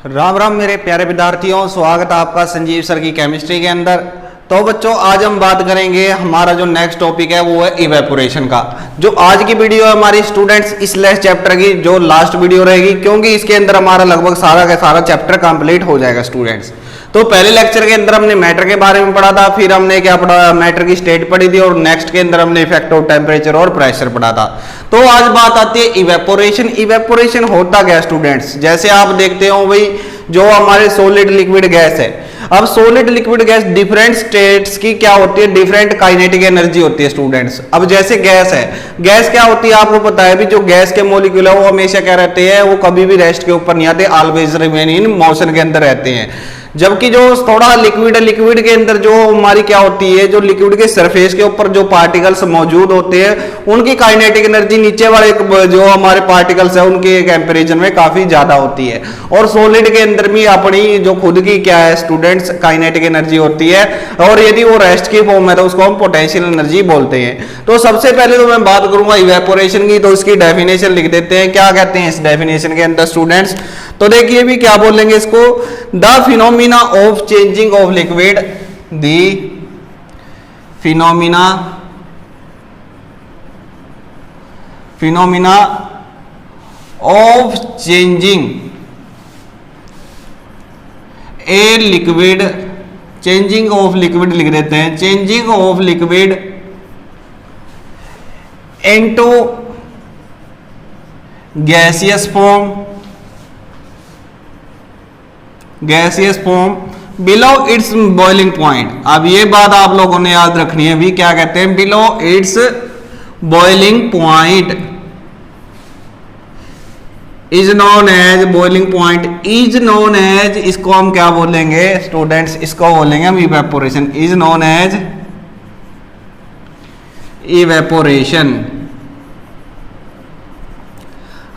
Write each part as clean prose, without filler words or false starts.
राम राम मेरे प्यारे विद्यार्थियों, स्वागत है आपका संजीव सर की केमिस्ट्री के अंदर। तो बच्चों, आज हम बात करेंगे, हमारा जो नेक्स्ट टॉपिक है वो है इवेपोरेशन का। जो आज की वीडियो है हमारी स्टूडेंट्स इस लेस चैप्टर की जो लास्ट वीडियो रहेगी, क्योंकि इसके अंदर हमारा लगभग सारा का सारा चैप्टर कंप्लीट हो जाएगा स्टूडेंट्स। तो पहले लेक्चर के अंदर हमने मैटर के बारे में पढ़ा था, फिर हमने क्या पढ़ा, मैटर की स्टेट पढ़ी थी, और नेक्स्ट के अंदर हमने इफेक्ट ऑफ टेम्परेचर और प्रेशर पढ़ा था। तो आज बात आती है इवेपोरेशन। इवेपोरेशन होता क्या स्टूडेंट्स? जैसे आप देखते हो भाई, जो हमारे सॉलिड लिक्विड गैस है, अब solid liquid gas different states की क्या होती है, डिफरेंट काइनेटिक एनर्जी होती है स्टूडेंट्स। अब जैसे गैस है, गैस क्या होती है आपको पता है भी, जो गैस के मॉलिक्यूल है वो हमेशा क्या रहते हैं, वो कभी भी रेस्ट के ऊपर नहीं आते, ऑलवेज रिमेन इन मोशन के अंदर रहते हैं। जबकि जो थोड़ा लिक्विड है, लिक्विड के अंदर जो हमारी क्या होती है, जो लिक्विड के सरफेस के ऊपर जो पार्टिकल्स मौजूद होते हैं, उनकी काइनेटिक एनर्जी नीचे वाले जो हमारे पार्टिकल्स है उनके कंपैरिजन में काफी ज्यादा होती है। और सॉलिड के अंदर भी अपनी जो खुद की क्या है स्टूडेंट्स, काइनेटिक एनर्जी होती है, और यदि वो रेस्ट की फॉर्म है तो उसको हम पोटेंशियल एनर्जी बोलते हैं। तो सबसे पहले तो मैं बात करूंगा इवेपोरेशन की, तो इसकी डेफिनेशन लिख देते हैं। क्या कहते हैं इस डेफिनेशन के अंदर स्टूडेंट्स? तो देखिए भी क्या बोलेंगे इसको, the phenomena of changing of liquid, the phenomena of changing a liquid, changing of liquid लिख देते हैं, changing of liquid into gaseous form, gaseous form below its boiling point. अब ये बात आप लोगों ने याद रखनी है भी, क्या कहते हैं, below its boiling point is known as, boiling point is known as, इसको हम क्या बोलेंगे स्टूडेंट्स, इसको बोलेंगे हम evaporation, is known as evaporation.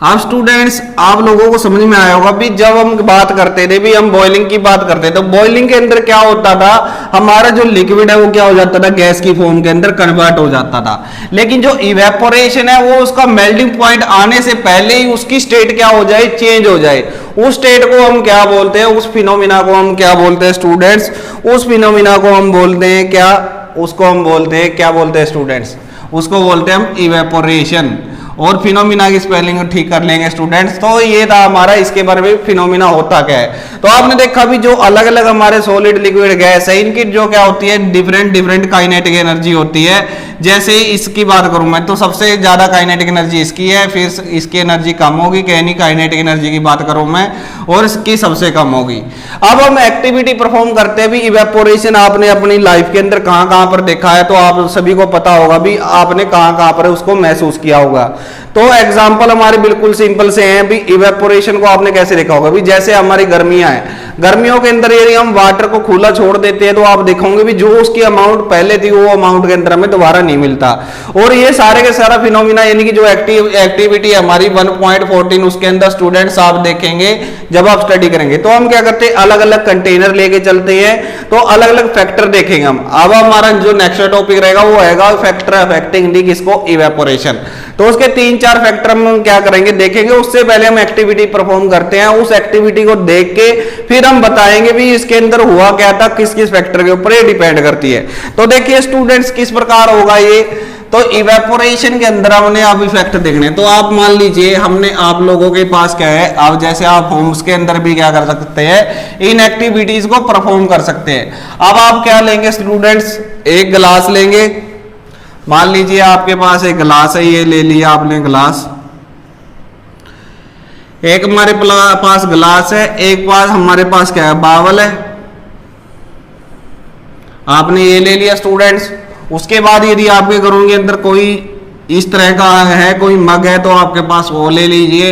अब स्टूडेंट्स आप लोगों को समझ में आया होगा भी, जब हम बात करते थे भी, हम बॉइलिंग की बात करते थे, तो बॉइलिंग के अंदर क्या होता था, हमारा जो लिक्विड है वो क्या हो जाता था, गैस की फॉर्म के अंदर कन्वर्ट हो जाता था। लेकिन जो इवेपोरेशन है वो उसका मेल्टिंग पॉइंट आने से पहले ही उसकी स्टेट क्या हो जाए, चेंज हो जाए। उस स्टेट को हम क्या बोलते हैं, उस फिनोमिना को हम क्या बोलते हैं स्टूडेंट्स, उस फिनोमिना को हम बोलते हैं क्या, उसको हम बोलते हैं, क्या बोलते हैं स्टूडेंट्स, उसको बोलते हैं हम इवेपोरेशन। और फिनोमिना की स्पेलिंग ठीक कर लेंगे स्टूडेंट्स। तो ये था हमारा, इसके बारे में फिनोमिना होता क्या है। तो आपने देखा भी, जो अलग अलग हमारे सॉलिड लिक्विड गैस है, इनकी जो क्या होती है, डिफरेंट डिफरेंट काइनेटिक एनर्जी होती है। जैसे इसकी बात करूं मैं, तो सबसे ज्यादा काइनेटिक एनर्जी इसकी है, फिर इसकी एनर्जी कम होगी, कहनी काइनेटिक एनर्जी की बात करूं मैं, और इसकी सबसे कम होगी। अब हम एक्टिविटी परफॉर्म करते हैं भी, इवेपोरेशन आपने अपनी लाइफ के अंदर कहां कहां पर देखा है, तो आप सभी को पता होगा भी, आपने कहां कहां पर उसको महसूस किया होगा। तो एग्जाम्पल हमारे बिल्कुल सिंपल से हैं भी, इवेपोरेशन को आपने कैसे देखा होगा भी, जैसे हमारी गर्मियां हैं, गर्मियों के अंदर यदि हम वाटर को खुला छोड़ देते हैं, तो आप देखोगे भी जो उसकी अमाउंट पहले थी, वो अमाउंट के अंदर हमें दोबारा नहीं मिलता। और ये सारे के सारा फिनोमिना, यानी कि जो एक्टिविटी हमारी 1.14, उसके अंदर स्टूडेंट्स आप देखेंगे जब आप स्टडी करेंगे, तो हम क्या करते हैं, अलग अलग कंटेनर लेके चलते हैं, तो अलग अलग फैक्टर देखेंगे हम। अब हमारा जो नेक्स्ट टॉपिक रहेगा वो रहेगा फैक्टर अफेक्टिंग दी किसको, इवेपोरेशन। तो उसके 3-4 फैक्टर हम क्या करेंगे, देखेंगे। उससे पहले हम एक्टिविटी परफॉर्म करते हैं, उस एक्टिविटी को देख के फिर हम बताएंगे भी इसके अंदर हुआ क्या था, किस किस फैक्टर के ऊपर ये डिपेंड करती है। तो देखिए स्टूडेंट्स किस प्रकार होगा ये। तो इवेपोरेशन के अंदर हमने अब इफेक्ट देखने, तो आप मान लीजिए हमने आप लोगों के पास क्या है, अब जैसे आप होम्स के अंदर भी क्या कर सकते हैं, इन एक्टिविटीज को परफॉर्म कर सकते हैं। अब आप क्या लेंगे स्टूडेंट्स, एक गिलास लेंगे, मान लीजिए आपके पास एक गिलास है, ये ले लिया आपने गिलास, एक हमारे पास गिलास है, एक पास हमारे पास क्या है, बावल है, आपने ये ले लिया स्टूडेंट्स। उसके बाद यदि आपके घरों के अंदर कोई इस तरह का है, कोई मग है, तो आपके पास वो ले लीजिए।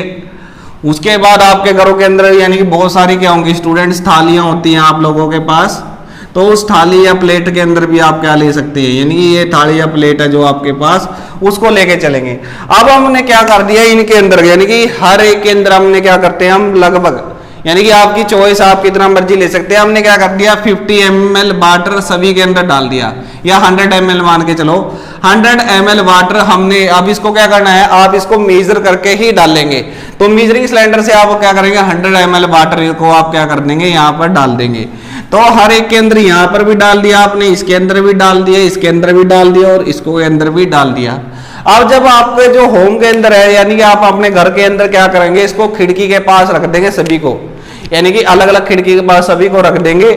उसके बाद आपके घरों के अंदर यानी कि बहुत सारी क्या होंगी स्टूडेंट्स, थालियां होती हैं आप लोगों के पास, तो उस थाली या प्लेट के अंदर भी आप क्या ले सकते हैं, यानी कि ये थाली या प्लेट है जो आपके पास, उसको लेके चलेंगे। अब हमने क्या कर दिया इनके अंदर, यानी कि हर एक के अंदर हमने क्या करते हैं, हम लगभग यानी कि आपकी चॉइस, आप कितना मर्जी ले सकते हैं। हमने क्या कर दिया, 50 ml वाटर सभी के अंदर डाल दिया, या 100 ml मान के चलो, 100 ml वाटर हमने, अब इसको क्या करना है, आप इसको मेजर करके ही डालेंगे। तो मेजरिंग सिलेंडर से आप क्या करेंगे, 100 ml वाटर को आप क्या कर देंगे, यहाँ पर डाल देंगे। तो हर एक के अंदर यहाँ पर भी डाल दिया आपने, इसके अंदर भी डाल दिया, इसके अंदर भी डाल दिया और इसको अंदर भी डाल दिया। अब जब आपके जो होम के अंदर है, यानी कि आप अपने घर के अंदर क्या करेंगे, इसको खिड़की के पास रख देंगे सभी को, यानी कि अलग अलग खिड़की के पास सभी को रख देंगे।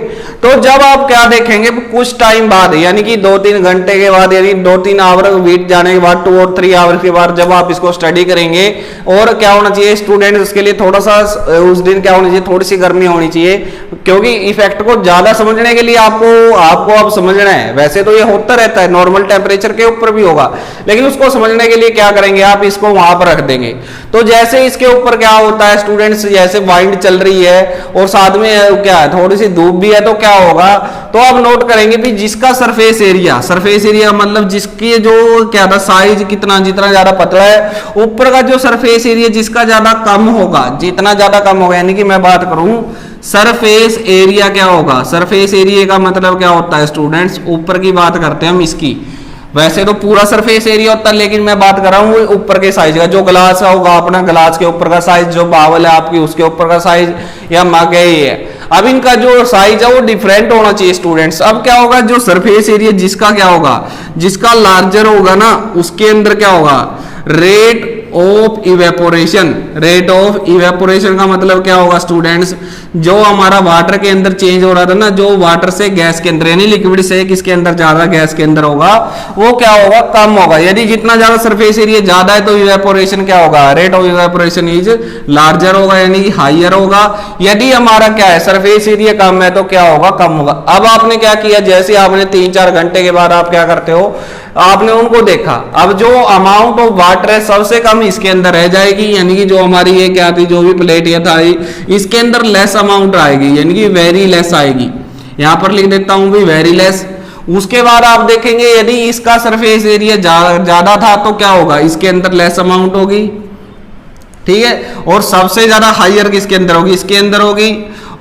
तो जब आप क्या देखेंगे, कुछ टाइम बाद, यानी कि 2-3 घंटे के बाद, यानी 2-3 आवर बीत जाने के बाद, 2 और 3 आवर के बाद जब आप इसको स्टडी करेंगे, और क्या होना चाहिए स्टूडेंट, उसके लिए थोड़ा सा उस दिन क्या होना चाहिए, थोड़ी सी गर्मी होनी चाहिए, क्योंकि इफेक्ट को ज्यादा समझने के लिए आपको अब समझना है। वैसे तो ये होता रहता है, नॉर्मल टेम्परेचर के ऊपर भी होगा, लेकिन उसको समझने के लिए क्या करेंगे, आप इसको वहां पर रख देंगे। तो जैसे इसके ऊपर क्या होता है स्टूडेंट्स, जैसे वाइंड चल रही है और साथ में क्या है, थोड़ी सी धूप भी है, तो क्या होगा, तो आप नोट करेंगे भी जिसका सरफेस एरिया मतलब जिसकी जो क्या था साइज, कितना जितना ज्यादा पतला है, ऊपर का जो सरफेस एरिया जिसका ज्यादा कम होगा, जितना ज्यादा कम होगा, यानी कि मैं बात करूं सरफेस एरिया क्या होगा, सरफेस एरिया का मतलब क्या होता है स्टूडेंट्स, ऊपर की बात करते हैं हम इसकी। वैसे तो पूरा सरफेस एरिया होता है, लेकिन मैं बात कर रहा हूँ ऊपर के साइज का, जो ग्लास होगा अपना, ग्लास के ऊपर का साइज, जो बावल है आपकी उसके ऊपर का साइज, या मग है ये। अब इनका जो साइज है वो डिफरेंट होना चाहिए स्टूडेंट्स। अब क्या होगा, जो सरफेस एरिया जिसका क्या होगा, जिसका लार्जर होगा ना, उसके अंदर क्या होगा, rate of evaporation. Rate of evaporation का मतलब क्या होगा स्टूडेंट्स, जो हमारा वाटर के अंदर चेंज हो रहा था ना, जो वाटर से गैस के अंदर, यानी लिक्विड से किसके अंदर ज्यादा, गैस के अंदर होगा, वो क्या होगा, कम होगा। यदि जितना ज्यादा सरफेस एरिया ज्यादा है तो इवेपोरेशन क्या होगा, rate of evaporation is larger होगा, यानी कि हाइयर होगा। यदि हमारा क्या है, सरफेस एरिया कम है तो क्या होगा, कम होगा। अब आपने क्या किया, जैसे आपने 3-4 घंटे के बाद आप क्या करते हो, आपने उनको देखा, अब जो अमाउंट ऑफ वाटर है सबसे कम इसके अंदर रह जाएगी, यानी कि जो हमारी ये क्या थी, जो भी प्लेट ये था, इसके अंदर लेस अमाउंट आएगी, यानी कि वेरी लेस आएगी। यहां पर लिख देता हूं भी वेरी लेस। उसके बाद आप देखेंगे यदि इसका सरफेस एरिया ज्यादा था तो क्या होगा, इसके अंदर लेस अमाउंट होगी, ठीक है। और सबसे ज्यादा हाइयर किसके अंदर होगी, इसके अंदर होगी।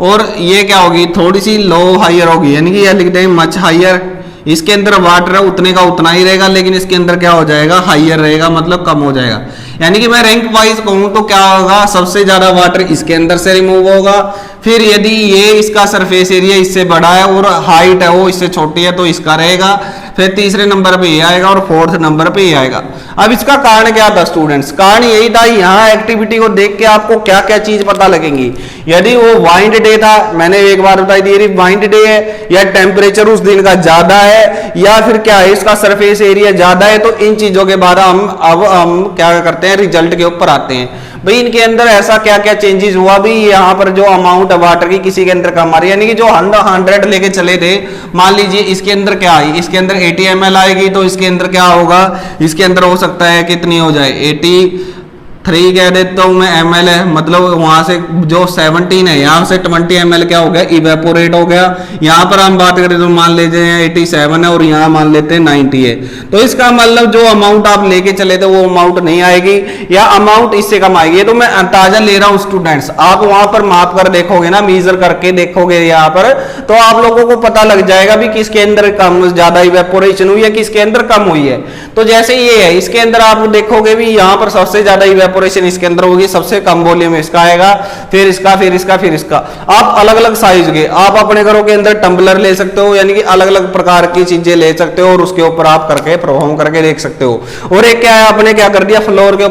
और ये क्या होगी, थोड़ी सी लो हाइयर होगी, यानी कि यह लिख दें मच हाइयर। इसके अंदर वाटर है उतने का उतना ही रहेगा, लेकिन इसके अंदर क्या हो जाएगा, हाइयर रहेगा, मतलब कम हो जाएगा। यानी कि मैं रैंक वाइज कहूं तो क्या होगा, सबसे ज्यादा वाटर इसके अंदर से रिमूव होगा। फिर यदि ये इसका सरफेस एरिया इससे बड़ा है और हाइट है वो इससे छोटी है तो इसका रहेगा। फिर तीसरे नंबर पे ये आएगा और फोर्थ नंबर पे ये आएगा। अब इसका कारण क्या था स्टूडेंट्स, कारण यही था, यहाँ एक्टिविटी को देख के आपको क्या क्या चीज पता लगेंगी। यदि वो वाइंड डे था, मैंने एक बार बताई थी, यदि वाइंड डे है या टेम्परेचर उस दिन का ज्यादा है या फिर क्या है इसका सरफेस एरिया ज्यादा है, तो इन चीजों के बाद हम क्या करते हैं, रिजल्ट के ऊपर आते हैं। भाई इनके अंदर ऐसा क्या क्या चेंजेस हुआ भी, यहाँ पर जो अमाउंट है वाटर की किसी के अंदर कम आ रही है, यानी कि जो 100 लेके चले थे, मान लीजिए इसके अंदर क्या आई, इसके अंदर 80 ml आएगी, तो इसके अंदर क्या होगा, इसके अंदर हो सकता है कितनी हो जाए, 83 कह देता हूं मैं ml है, मतलब वहां से जो 17 है यहाँ से 20 ml क्या हो गया, इवेपोरेट हो गया। यहाँ पर हम बात करें तो मान लेते हैं 87 है और यहाँ मान लेते हैं 90 है, तो इसका मतलब जो अमाउंट आप लेके चले थे वो अमाउंट नहीं आएगी या अमाउंट इससे कम आएगी। तो मैं अंदाजा ले रहा हूँ स्टूडेंट्स, आप वहां पर माप कर देखोगे ना, मीजर करके देखोगे यहाँ पर, तो आप लोगों को पता लग जाएगा भी किसके अंदर कम ज्यादा इवेपोरेशन हुई है, किसके अंदर कम हुई है। तो जैसे ये है, इसके अंदर आप देखोगे भी यहाँ पर सबसे ज्यादा इवेपोरेशन इसके अंदर होगी, सबसे कम वॉल्यूम इसका आएगा, फिर इसका, फिर इसका, फिर इसका। आप अलग अलग साइज के आप अपने घरों के अंदर टम्बलर ले सकते हो, यानी कि अलग अलग प्रकार की चीजें ले सकते हो और उसके ऊपर आप करके परफॉर्म करके देख सकते हो। और एक क्या है, आपने क्या कर दिया, फ्लोर के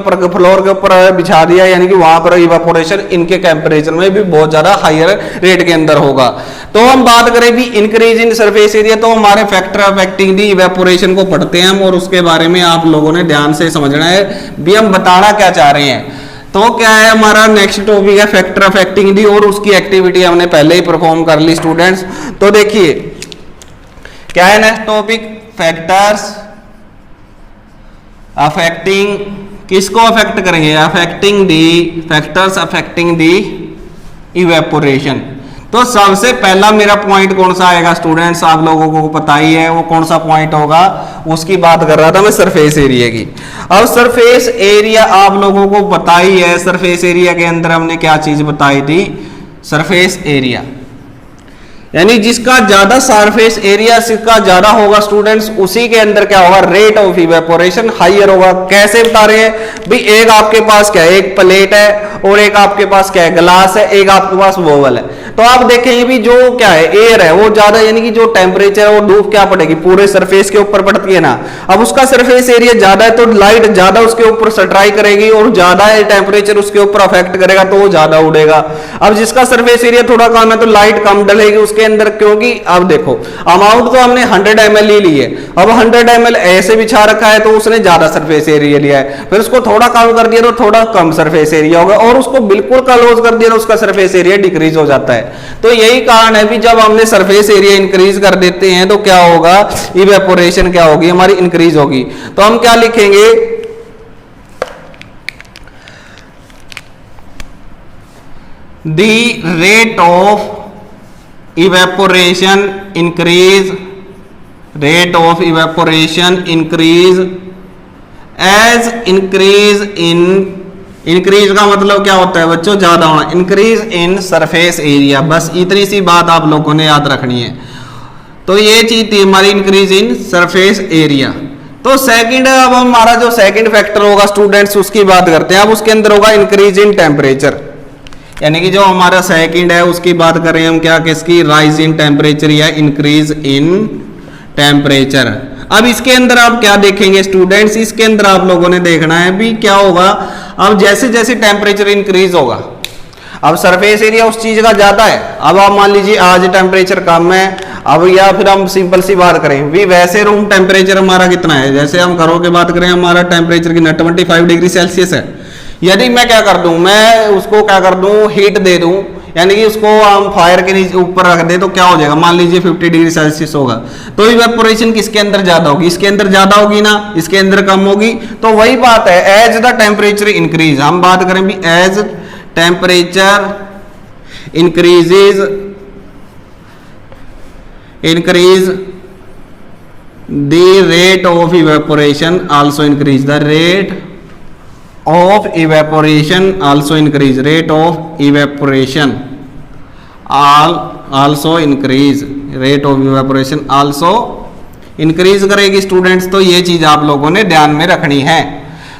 ऊपर बिछा दिया, यानी कि वहां पर इवेपोरेशन इनके टेम्परेचर में भी बहुत ज्यादा हायर रेट के अंदर होगा। तो हम बात करें भी इंक्रीज इन सरफेस एरिया, तो हमारे फैक्टर अफेक्टिंग दी इवेपोरेशन को पढ़ते हैं हम, और उसके बारे में आप लोगों ने ध्यान से समझना है भी हम बताना क्या चाह रहे हैं। तो क्या है, हमारा नेक्स्ट टॉपिक है फैक्टर अफेक्टिंग दी, और उसकी एक्टिविटी हमने पहले ही परफॉर्म कर ली स्टूडेंट्स। तो देखिए क्या है नेक्स्ट टॉपिक, फैक्टर्स अफेक्टिंग, किसको अफेक्ट करेंगे, अफेक्टिंग दी, फैक्टर्स अफेक्टिंग दी इवेपोरेशन। तो सबसे पहला मेरा पॉइंट कौन सा आएगा स्टूडेंट्स, आप लोगों को पता ही है वो कौन सा पॉइंट होगा, उसकी बात कर रहा था मैं, सरफेस एरिया की। अब सरफेस एरिया आप लोगों को पता ही है, सरफेस एरिया के अंदर हमने क्या चीज बताई थी, सरफेस एरिया, यानी जिसका ज्यादा सरफेस एरिया जिसका ज्यादा होगा स्टूडेंट्स, उसी के अंदर क्या होगा, रेट ऑफ इवेपोरेशन हाइयर होगा। कैसे बता रहे हैं भाई, एक आपके पास क्या है, एक प्लेट है और एक आपके पास क्या है, ग्लास है, एक आपके पास वोवल है। तो आप देखेंगे भी जो क्या है, एयर है वो ज्यादा, यानी कि जो टेम्परेचर है वो धूप क्या पड़ेगी, पूरे सरफेस के ऊपर पड़ती है ना। अब उसका सरफेस एरिया ज्यादा है तो लाइट ज्यादा उसके ऊपर स्ट्राइक करेगी, और ज्यादा टेम्परेचर उसके ऊपर अफेक्ट करेगा तो वो ज्यादा उड़ेगा। अब जिसका सरफेस एरिया थोड़ा कम है तो लाइट कम डलेगी उसके अंदर, क्योंकि अब देखो अमाउंट तो हमने 100 ml ही ली है, अब 100 ml ऐसे बिछा रखा है तो उसने ज्यादा सरफेस एरिया लिया है, फिर उसको थोड़ा कम कर दिया तो थोड़ा कम सरफेस एरिया होगा, और उसको बिल्कुल क्लोज कर दिया तो उसका सरफेस एरिया डिक्रीज हो जाता है। तो यही कारण है भी जब हमने सरफेस एरिया इंक्रीज कर देते हैं तो क्या होगा, इवेपोरेशन क्या होगी हमारी, इंक्रीज होगी। तो हम क्या लिखेंगे, the rate of evaporation increase, rate of evaporation increase as increase in, increase का मतलब क्या होता है बच्चों, ज्यादा होना, increase in surface area, बस इतनी सी बात आप लोगों ने याद रखनी है। तो ये चीज थी हमारी इंक्रीज इन सरफेस एरिया। तो सेकंड, अब हमारा जो सेकंड फैक्टर होगा स्टूडेंट्स उसकी बात करते हैं। अब उसके अंदर होगा इंक्रीज इन टेम्परेचर, यानी कि जो हमारा सेकंड है उसकी बात करें हम क्या, किसकी, राइज इन टेम्परेचर या इंक्रीज इन टेम्परेचर। अब इसके अंदर आप क्या देखेंगे स्टूडेंट्स, इसके अंदर आप लोगों ने देखना है भी क्या होगा। अब जैसे जैसे टेम्परेचर इंक्रीज होगा, अब सरफेस एरिया उस चीज का ज्यादा है, अब आप मान लीजिए आज टेम्परेचर कम है, अब या फिर हम सिंपल सी बात करें भी, वैसे रूम टेम्परेचर हमारा कितना है, जैसे हम घरों की बात करें हमारा टेम्परेचर कितना 25 डिग्री सेल्सियस है। यदि मैं क्या कर दूं, मैं उसको क्या कर दूं, हीट दे दूं, यानी कि उसको हम फायर के नीचे ऊपर रख दे तो क्या हो जाएगा, मान लीजिए 50 डिग्री सेल्सियस होगा, तो इवेपोरेशन किसके अंदर ज्यादा होगी, इसके अंदर ज्यादा होगी ना, इसके अंदर कम होगी। तो वही बात है, एज द टेम्परेचर इंक्रीज, हम बात करें भी as temperature increases, increase the rate of evaporation also increase, the rate of evaporation also increase, rate of evaporation also increase, rate of evaporation also increase करेगी स्टूडेंट्स। तो ये चीज आप लोगों ने ध्यान में रखनी है।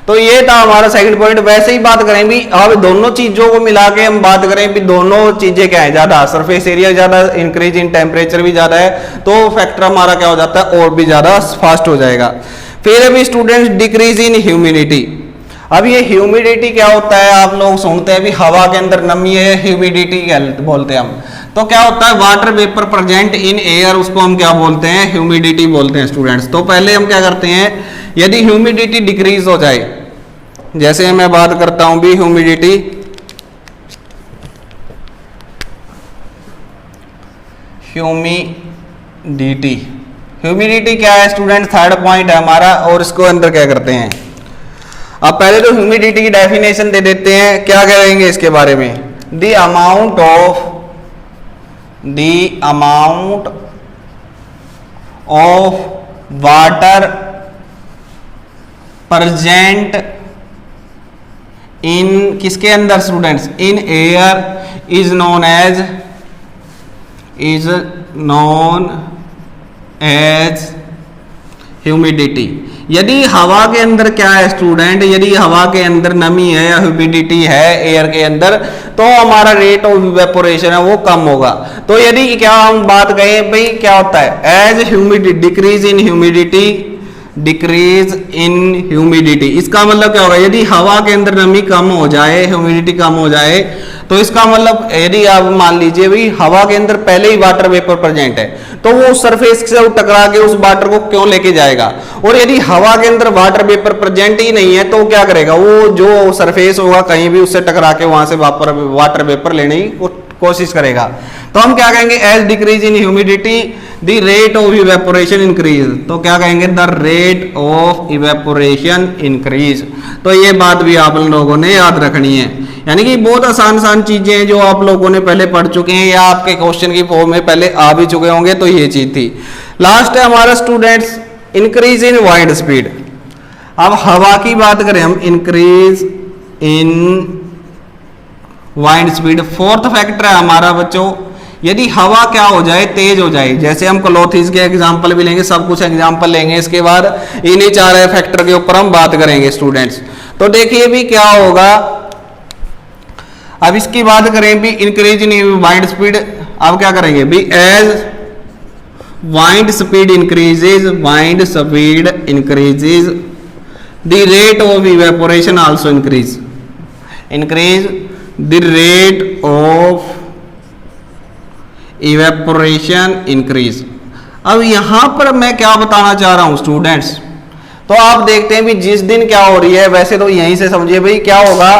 तो ये था हमारा सेकंड पॉइंट। वैसे ही बात करें भी, अब दोनों चीजों को मिला के हम बात करें भी दोनों चीजें क्या है, ज्यादा सरफेस एरिया ज्यादा, इंक्रीज इन टेम्परेचर भी ज्यादा है, तो फैक्टर हमारा क्या हो जाता है, और भी ज्यादा फास्ट हो जाएगा। फिर अभी स्टूडेंट्स डिक्रीज इन ह्यूमिडिटी। अब ये ह्यूमिडिटी क्या होता है, आप लोग सुनते हैं भी हवा के अंदर नमी है, ह्यूमिडिटी बोलते हैं हम। तो क्या होता है, water vapour present in air, उसको हम क्या बोलते हैं, ह्यूमिडिटी बोलते हैं स्टूडेंट्स। तो पहले हम क्या करते हैं, यदि ह्यूमिडिटी डिक्रीज हो जाए, जैसे मैं बात करता हूं भी ह्यूमिडिटी, ह्यूमिडिटी, ह्यूमिडिटी क्या है स्टूडेंट, थर्ड पॉइंट है हमारा, और इसको अंदर क्या करते हैं। अब पहले तो ह्यूमिडिटी की डेफिनेशन दे देते हैं, क्या कहेंगे इसके बारे में, the amount of water present in, किसके अंदर students, in air, is known as humidity. यदि हवा के अंदर क्या है स्टूडेंट, यदि हवा के अंदर नमी है या ह्यूमिडिटी है एयर के अंदर, तो हमारा रेट ऑफ इवेपोरेशन है वो कम होगा। तो यदि क्या हम बात करें भाई, क्या होता है, as humidity decrease in humidity, decrease in humidity, इसका मतलब क्या होगा, यदि हवा के अंदर नमी कम हो जाए, ह्यूमिडिटी कम हो जाए, तो इसका मतलब यदि आप मान लीजिए भाई हवा के अंदर पहले ही वाटर वेपर प्रेजेंट है, तो वो सरफेस से टकरा के उस वाटर को क्यों लेके जाएगा। और यदि हवा के अंदर वाटर वेपर प्रेजेंट ही नहीं है तो क्या करेगा, वो जो सरफेस होगा कहीं भी उससे टकरा के वहां से वाटर वेपर लेने की कोशिश करेगा। तो हम क्या कहेंगे, as decrease in humidity the rate of evaporation increase. तो क्या कहेंगे, the rate of evaporation increase. तो ये बात भी आप लोगों ने याद रखनी है। यानी कि बहुत आसान चीजें हैं जो आप लोगों ने पहले पढ़ चुके हैं या आपके क्वेश्चन की फॉर्म में पहले आ भी चुके होंगे। तो ये चीज थी। लास्ट है हमारा students increase in wind speed. अब हवा की बात करें हम, increase in wind speed. Fourth factor है हमारा बच्चों, यदि हवा क्या हो जाए, तेज हो जाए, जैसे हम क्लॉथिस के एग्जाम्पल भी लेंगे, सब कुछ एग्जाम्पल लेंगे, इसके बाद इन्हीं 4 फैक्टर के ऊपर हम बात करेंगे स्टूडेंट्स। तो देखिए भी क्या होगा, अब इसकी बात करें भी इंक्रीज इन वाइंड स्पीड। अब क्या करेंगे भी, as wind speed increases the rate of evaporation also increase the rate of evaporation increase. अब यहां पर मैं क्या बताना चाह रहा हूं स्टूडेंट्स, तो आप देखते हैं भी जिस दिन क्या हो रही है, वैसे तो यहीं से समझिए भाई क्या होगा,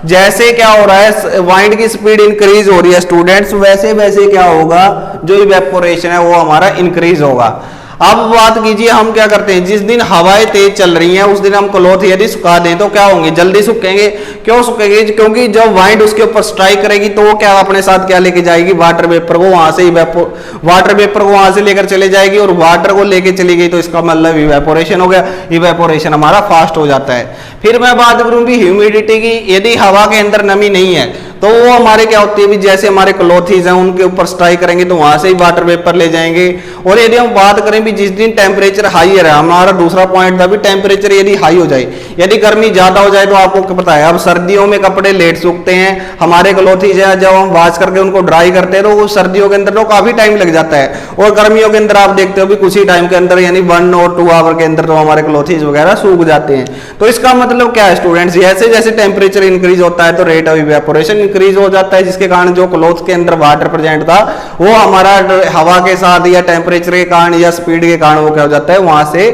जैसे क्या हो रहा है वाइंड की स्पीड इंक्रीज हो रही है स्टूडेंट्स, वैसे वैसे क्या होगा, जो इवेपोरेशन है वो हमारा इंक्रीज होगा। अब बात कीजिए हम क्या करते हैं, जिस दिन हवाएं तेज चल रही हैं उस दिन हम क्लॉथ यदि सुखा दें तो क्या होंगे, जल्दी सूखेंगे। क्यों सूखेंगे, क्योंकि जब वाइंड उसके ऊपर स्ट्राइक करेगी तो वो क्या अपने साथ क्या लेके जाएगी, वाटर वेपर को वहां से वाटर वेपर को वहां से लेकर चले जाएगी, और वाटर को लेके चली गई तो इसका मतलब इवेपोरेशन हो गया, इवेपोरेशन हमारा फास्ट हो जाता है। फिर मैं बात करूं भी ह्यूमिडिटी की, यदि हवा के अंदर नमी नहीं है तो वो हमारे क्या होती है भी, जैसे हमारे क्लॉथीज हैं उनके ऊपर स्ट्राइक करेंगे तो वहां से ही वाटर वेपर ले जाएंगे। और यदि हम बात करें भी जिस दिन टेम्परेचर हाई है, हमारा दूसरा पॉइंट था भी टेम्परेचर यदि हाई हो जाए, यदि गर्मी ज्यादा हो जाए तो आपको पता है अब सर्दियों में कपड़े लेट सूखते हैं, हमारे क्लॉथीज है जब हम वॉश करके उनको ड्राई करते हैं तो वो सर्दियों के अंदर तो काफी टाइम लग जाता है, और गर्मियों के अंदर आप देखते हो भी कुछ ही टाइम के अंदर यानी 1 और 2 आवर के अंदर तो हमारे क्लॉथीज वगैरह सूख जाते हैं। तो इसका मतलब क्या है स्टूडेंट्स, जैसे जैसे टेम्परेचर इंक्रीज होता है तो रेट ऑफ इवेपोरेशन इंक्रीज हो जाता है, जिसके कारण जो क्लॉथ के अंदर वाटर प्रेजेंट था वो हमारा हवा के साथ या टेम्परेचर के कारण या स्पीड के कारण वो क्या हो जाता है, वहां से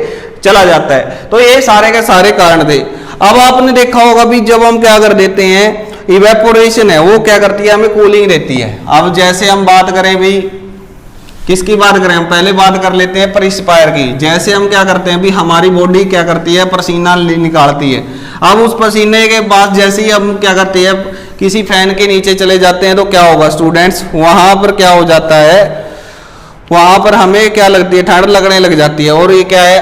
चला जाता है। तो ये सारे के सारे कारण थे। अब आपने देखा होगा भी जब हम क्या कर देते हैं, इवेपोरेशन है वो क्या करती है, हमें कूलिंग देती है। अब जैसे हम बात करें भी, किसकी बात करें, हम पहले बात कर लेते हैं परस्पायर की। जैसे हम क्या करते हैं भी, हमारी बॉडी क्या करती है, पसीना निकालती है। अब उस पसीने के बाद जैसे ही हम क्या करते हैं, किसी फैन के नीचे चले जाते हैं तो क्या होगा स्टूडेंट्स, वहां पर क्या हो जाता है, वहां पर हमें क्या लगती है, ठंड लगने लग जाती है, और ये क्या है,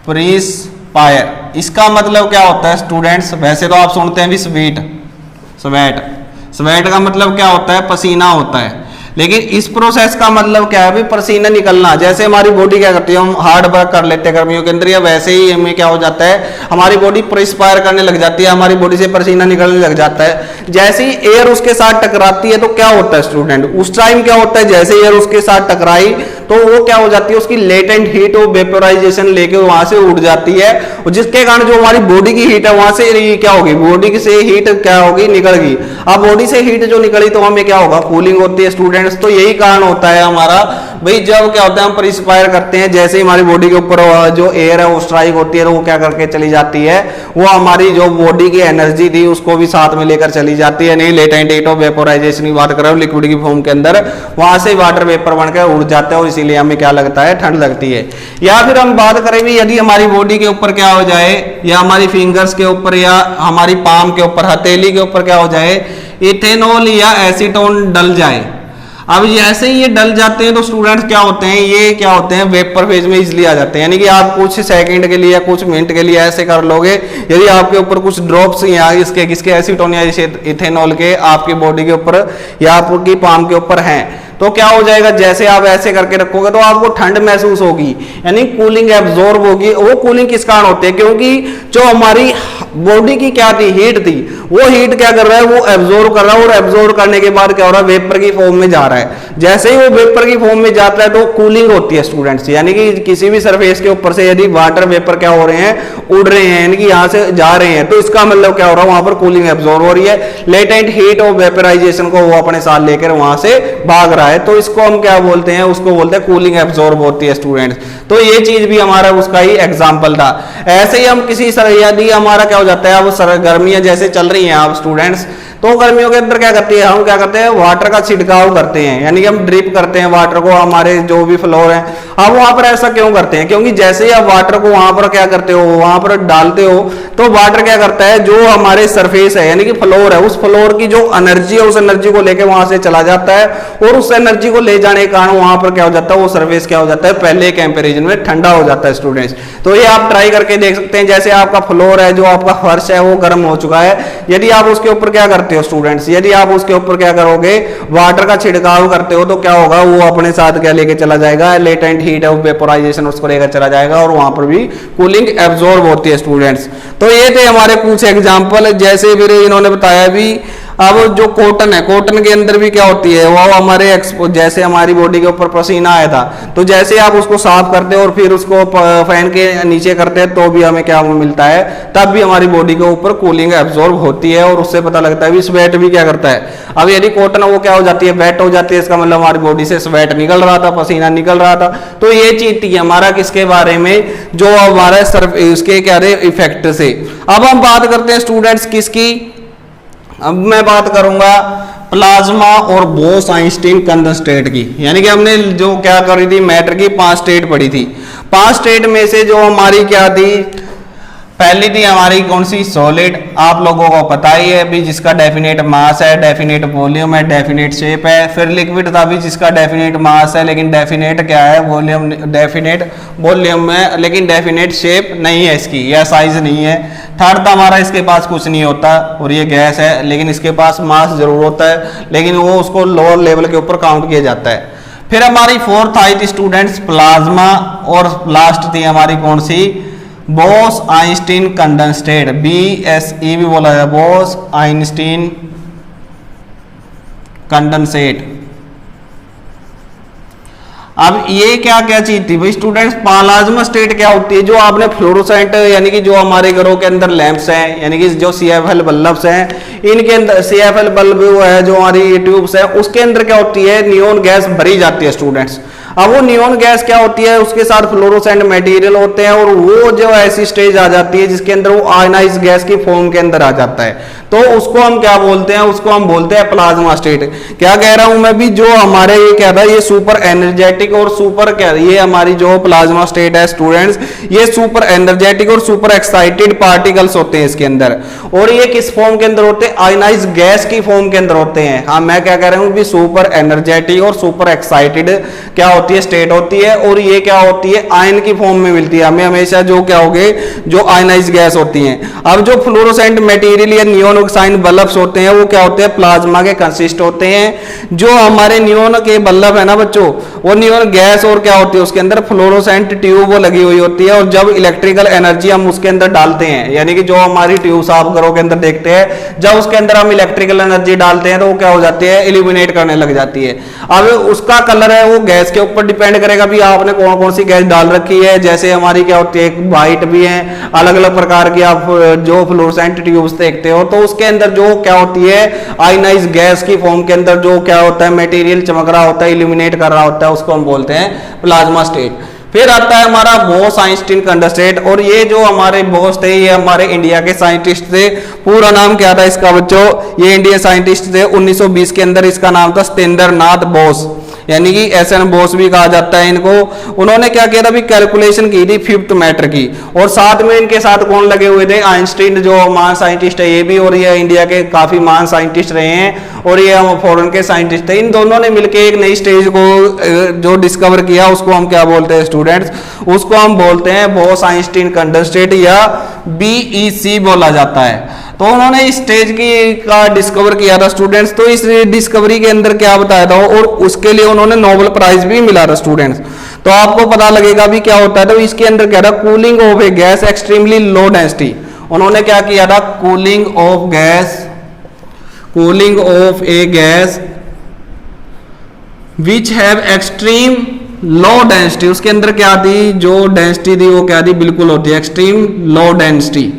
परस्पायर। इसका मतलब क्या होता है स्टूडेंट्स, वैसे तो आप सुनते हैं भी स्वेट का मतलब क्या होता है, पसीना होता है, लेकिन इस प्रोसेस का मतलब क्या है भी, पसीना निकलना। जैसे हमारी बॉडी क्या करती है, हम हार्ड वर्क कर लेते हैं गर्मियों के अंदर, या वैसे ही हमें क्या हो जाता है, हमारी बॉडी परस्पायर करने लग जाती है, हमारी बॉडी से पसीना निकलने लग जाता है। जैसे ही एयर उसके साथ टकराती है तो क्या होता है स्टूडेंट, उस टाइम क्या होता है, जैसे एयर उसके साथ टकराई तो वो क्या हो जाती है, उसकी लेटेंट हीट और वेपोराइजेशन लेके वहां से उड़ जाती है, और जिसके कारण जो हमारी बॉडी की हीट है वहां से क्या होगी, बॉडी से हीट क्या होगी, निकल गई। अब बॉडी से हीट जो निकली तो हमें क्या होगा, कूलिंग होती है स्टूडेंट्स। तो यही कारण होता है हमारा भाई, जब क्या होता है हम परस्पायर करते हैं, जैसे ही हमारी बॉडी के ऊपर जो एयर है वो स्ट्राइक होती है तो वो क्या करके चली जाती है, वो हमारी जो बॉडी की एनर्जी थी उसको भी साथ में लेकर चली जाती है। नहीं, लेटेंट हीट ऑफ वेपोराइजेशन की बात कर रहा हूं, लिक्विड की फॉर्म के अंदर वहां से वाटर वेपर बनकर उड़ जाता है, और इसीलिए हमें क्या लगता है, ठंड लगती है। या फिर हम बात करें भी, यदि हमारी बॉडी के ऊपर क्या हो जाए, या हमारी फिंगर्स के ऊपर या हमारी पाम के ऊपर, हथेली के ऊपर क्या हो जाए, इथेनॉल या एसीटोन डल जाए। अब जैसे ही ये डल जाते हैं तो स्टूडेंट्स क्या होते हैं, ये क्या होते हैं, वेपर फेज में इजिली आ जाते हैं। यानी कि आप कुछ सेकंड के लिए या कुछ मिनट के लिए ऐसे कर लोगे, यदि आपके ऊपर कुछ ड्रॉप्स या इसके किसके एसीटोन या इथेनॉल के आपकी बॉडी के ऊपर या आपकी पाम के ऊपर हैं, तो क्या हो जाएगा, जैसे आप ऐसे करके रखोगे तो आपको ठंड महसूस होगी, यानी कूलिंग एब्जॉर्ब होगी। वो कूलिंग किस कारण होती है, क्योंकि जो हमारी बॉडी की क्या थी, हीट थी, वो हीट क्या कर रहा है, वो एब्जॉर्ब कर रहा है, और एब्जॉर्ब करने के बाद क्या हो रहा है, वेपर की फॉर्म में जा रहा है। जैसे ही वो वेपर की फॉर्म में जाता है तो कूलिंग होती है स्टूडेंट्स, यानी कि किसी भी सरफेस के ऊपर से यदि वाटर वेपर क्या हो रहे हैं, उड़ रहे हैं, यानी कि यहाँ से जा रहे हैं, तो इसका मतलब क्या हो रहा है, वहां पर कूलिंग एब्जॉर्ब हो रही है, लेटेंट हीट और वेपराइजेशन को वो अपने साथ लेकर वहां से भाग रहा है, तो इसको हम क्या बोलते हैं, उसको बोलते हैं कूलिंग एब्जॉर्ब होती है स्टूडेंट्स। तो ये चीज भी हमारा उसका ही एग्जांपल था। ऐसे ही हम किसी यदि हमारा क्या हो जाता है, अब गर्मियां जैसे चल रही हैं आप स्टूडेंट्स, तो गर्मियों के अंदर क्या करती है, हम क्या करते हैं, वाटर का छिड़काव करते हैं, यानी कि हम ड्रिप करते हैं वाटर को हमारे जो भी फ्लोर है, अब वहां पर ऐसा क्यों करते हैं? क्योंकि जैसे ही आप वाटर को वहां पर क्या करते हो, वहां पर डालते हो, तो वाटर क्या करता है, जो हमारे सरफेस है यानी कि फ्लोर है, उस फ्लोर की जो एनर्जी है उस एनर्जी को लेकर वहां से चला जाता है, और उस एनर्जी को ले जाने के कारण वहां पर क्या हो जाता है, वो सरफेस क्या हो जाता है, पहले कंपैरिजन में ठंडा हो जाता है स्टूडेंट्स। तो ये आप ट्राई करके देख सकते हैं। जैसे आपका फ्लोर है, जो आपका फर्श है वो गर्म हो चुका है, यदि आप उसके ऊपर क्या करते हो स्टूडेंट्स, यदि आप उसके ऊपर क्या करोगे, वाटर का छिड़काव करते हो, तो क्या होगा, वो अपने साथ क्या लेके चला जाएगा, लेटेंट हीट है, वेपोराइजेशन उसको लेकर चला जाएगा, और वहां पर भी कूलिंग एब्जॉर्ब होती है स्टूडेंट्स। तो ये थे हमारे कुछ एग्जांपल। जैसे फिर इन्होंने बताया भी, अब जो कॉटन है, कॉटन के अंदर भी क्या होती है, वो हमारे जैसे हमारी बॉडी के ऊपर पसीना आया था, तो जैसे आप उसको साफ करते हो और फिर उसको फैन के नीचे करते हैं, तो भी हमें क्या मिलता है, तब भी हमारी बॉडी के ऊपर कूलिंग एब्जॉर्ब होती है, और उससे पता लगता है भी स्वेट भी क्या करता है। अब यदि कॉटन वो क्या हो जाती है, वेट हो जाती है, इसका मतलब हमारी बॉडी से स्वेट निकल रहा था, पसीना निकल रहा था। तो ये चीज थी हमारा किसके बारे में, जो हमारा सर्फ उसके क्या रहे इफेक्ट से। अब हम बात करते हैं स्टूडेंट्स किसकी, अब मैं बात करूंगा प्लाज्मा और बोस आइंस्टीन कंडेंसेट की। यानी कि हमने जो क्या करी थी, मैटर की 5 स्टेट पढ़ी थी। 5 स्टेट में से जो हमारी क्या थी, पहली थी हमारी कौन सी, सॉलिड। आप लोगों को पता ही है भी, जिसका डेफिनेट मास है, डेफिनेट वॉल्यूम है, डेफिनेट शेप है। फिर लिक्विड था भी, जिसका डेफिनेट मास है लेकिन डेफिनेट क्या है, वॉल्यूम, डेफिनेट वॉल्यूम है लेकिन डेफिनेट शेप नहीं है इसकी, या साइज नहीं है। थर्ड था हमारा, इसके पास कुछ नहीं होता और ये गैस है, लेकिन इसके पास मास जरूर होता है, लेकिन वो उसको लोअर लेवल के ऊपर काउंट किया जाता है। फिर हमारी फोर्थ आई थी स्टूडेंट्स प्लाज्मा, और लास्ट थी हमारी कौन सी, बोस आइंस्टीन कंडेंसेट, BSE भी बोला है, बोस आइंस्टीन कंडेंसेट। अब ये क्या क्या चीज थी भाई स्टूडेंट्स, प्लाज्मा स्टेट क्या होती है, जो आपने फ्लोरोसेंट यानी कि जो हमारे घरों के अंदर लैंप्स हैं, यानी कि जो CFL बल्ब्स हैं, इनके अंदर CFL बल्ब वो है जो हमारी ट्यूब्स है, उसके अंदर क्या होती है, नियोन गैस भरी जाती है स्टूडेंट्स। अब वो नियोन गैस क्या होती है, उसके साथ फ्लोरोसेंट मटेरियल होते हैं, और वो जो ऐसी स्टेज आ जाती है जिसके अंदर वो आयनाइज गैस की फॉर्म के अंदर आ जाता है, तो उसको हम क्या बोलते हैं, उसको हम बोलते हैं प्लाज्मा स्टेट। क्या कह रहा हूं मैं भी, जो हमारे ये क्या था, ये सुपर एनर्जेटिक और सुपर क्या, ये हमारी जो प्लाज्मा स्टेट है स्टूडेंट्स, ये सुपर एनर्जेटिक और सुपर एक्साइटेड पार्टिकल्स होते हैं इसके अंदर। और ये किस फॉर्म के अंदर होते हैं, आयनाइज गैस की फॉर्म के अंदर होते हैं। हाँ, मैं क्या कह रहा हूं भी, सुपर एनर्जेटिक और सुपर एक्साइटेड क्या होती है, स्टेट होती है, और ये क्या होती है, आयन की फॉर्म में मिलती है हमें हमेशा, जो क्या होगे, जो आयनाइज गैस होती हैं। अब जो फ्लोरोसेंट मटेरियल या नियोन ऑक्साइड बल्ब्स होते हैं, वो क्या होते हैं, प्लाज्मा के कंसिस्ट होते हैं। जो हमारे नियोन के बल्ब है ना बच्चों, वो नियोन गैस और क्या होती है, उसके अंदर फ्लोरोसेंट ट्यूब वो लगी हुई होती है, और जब इलेक्ट्रिकल एनर्जी हम उसके अंदर डालते हैं, यानी कि जो हमारी ट्यूब्स आप घरों के अंदर देखते हैं, जब उसके अंदर हम इलेक्ट्रिकल एनर्जी डालते हैं, तो वो क्या हो जाती है, इल्यूमिनेट करने लग जाती है। अब उसका कलर है वो गैस के ऊपर डिपेंड करेगा भी आपने कौन कौन सी गैस डाल रखी है। जैसे हमारी क्या होती है, व्हाइट भी है, अलग अलग प्रकार की आप जो फ्लोरोसेंट ट्यूब्स देखते हो, तो उसके अंदर जो क्या होती है, आयनाइज गैस की फॉर्म के अंदर जो क्या होता है, मटेरियल चमक रहा होता है, इल्यूमिनेट कर रहा होता है, उसको हम बोलते हैं प्लाज्मा स्टेट। फिर आता है हमारा बोस आइंस्टीन कंडेंसेट, और ये जो हमारे बोस थे, ये हमारे इंडिया के साइंटिस्ट थे। पूरा नाम क्या था इसका बच्चों, ये इंडियन साइंटिस्ट थे। 1920 के अंदर इसका नाम था सत्येंद्र नाथ बोस, यानी कि SN बोस भी कहा जाता है इनको। उन्होंने क्या किया था भी, कैलकुलेशन की थी 5th मैटर की, और साथ में इनके साथ कौन लगे हुए थे, आइंस्टीन जो महान साइंटिस्ट है ये भी, और ये इंडिया के काफी महान साइंटिस्ट रहे हैं, और ये हम फॉरेन के साइंटिस्ट थे। इन दोनों ने मिलकर एक नई स्टेज को जो डिस्कवर किया, उसको हम क्या बोलते हैं स्टूडेंट्स, उसको हम बोलते हैं बोस आइंस्टीन कंडेंसेट, या BEC बोला जाता है। तो उन्होंने इस स्टेज की का डिस्कवर किया था स्टूडेंट्स। तो इस डिस्कवरी के अंदर क्या बताया था, और उसके लिए उन्होंने नोबेल प्राइज भी मिला था स्टूडेंट्स। तो आपको पता लगेगा भी क्या होता है। तो इसके अंदर क्या था, cooling of A gas extremely low density. उन्होंने क्या किया था, cooling of A gas which have extreme low density. उसके अंदर क्या थी, जो डेंसिटी थी वो क्या थी, बिल्कुल होती है एक्सट्रीम लो डेंसिटी।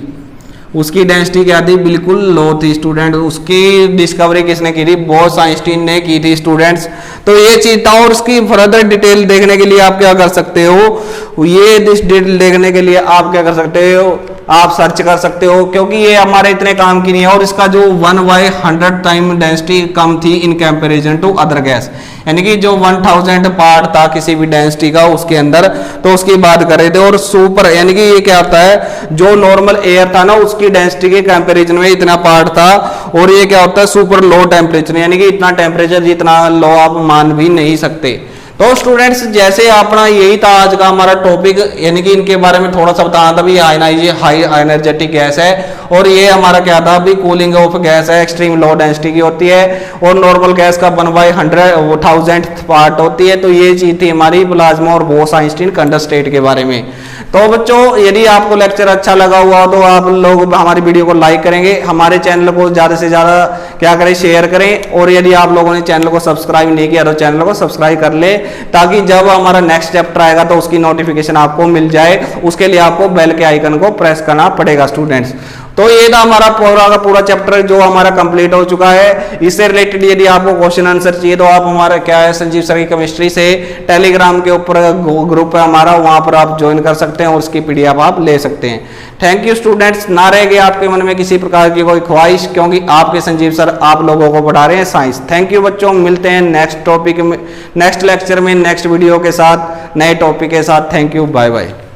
उसकी डेंसिटी क्या थी, बिल्कुल लो थी स्टूडेंट। उसकी डिस्कवरी किसने की थी, बोस आइंस्टीन ने की थी स्टूडेंट्स। तो ये चीज था, और उसकी फर्दर डिटेल देखने के लिए आप क्या कर सकते हो, ये डिटेल देखने के लिए आप क्या कर सकते हो, आप सर्च कर सकते हो, क्योंकि ये हमारे इतने काम की नहीं है। और इसका जो 1/100 टाइम डेंसिटी कम थी in comparison to other gas, यानी कि जो 1000 पार्ट था किसी भी डेंसिटी का उसके अंदर, तो उसकी बात कर रहे थे। और सुपर यानी कि ये क्या होता है, जो नॉर्मल एयर था ना उसकी डेंसिटी के कंपैरिजन में इतना पार्ट था। और ये क्या होता है, सुपर लो टेम्परेचर, यानी कि इतना टेम्परेचर जितना लो आप मान भी नहीं सकते। तो स्टूडेंट्स जैसे अपना यही था आज का हमारा टॉपिक, यानी कि इनके बारे में थोड़ा सा बताना था भी हाई एनर्जेटिक गैस है, और ये हमारा क्या था भी कूलिंग ऑफ गैस है, एक्सट्रीम लो डेंसिटी की होती है, और नॉर्मल गैस का 1/1000 पार्ट होती है। तो ये चीज थी हमारी प्लाज्मा और बोस-आइंस्टीन कंडेंसेट के बारे में। तो बच्चों यदि आपको लेक्चर अच्छा लगा हुआ तो आप लोग हमारी वीडियो को लाइक करेंगे, हमारे चैनल को ज्यादा से ज्यादा क्या करें, शेयर करें। और यदि आप लोगों ने चैनल को सब्सक्राइब नहीं किया तो चैनल को सब्सक्राइब कर ले, ताकि जब हमारा नेक्स्ट चैप्टर आएगा तो उसकी नोटिफिकेशन आपको मिल जाए। उसके लिए आपको बेल के आइकन को प्रेस करना पड़ेगा स्टूडेंट्स। तो ये था हमारा पूरा का पूरा चैप्टर जो हमारा कंप्लीट हो चुका है। इससे रिलेटेड यदि आपको क्वेश्चन आंसर चाहिए तो आप हमारा क्या है, संजीव सर की केमिस्ट्री से टेलीग्राम के ऊपर ग्रुप है हमारा, वहां पर आप ज्वाइन कर सकते हैं और उसकी पीडीएफ आप ले सकते हैं। Thank you students. ना रह गया आपके मन में किसी प्रकार की कोई ख्वाहिश, क्योंकि आपके संजीव सर आप लोगों को पढ़ा रहे हैं साइंस। थैंक यू बच्चों, मिलते हैं नेक्स्ट टॉपिक में, नेक्स्ट लेक्चर में, नेक्स्ट वीडियो के साथ, नए टॉपिक के साथ। Thank you, bye bye.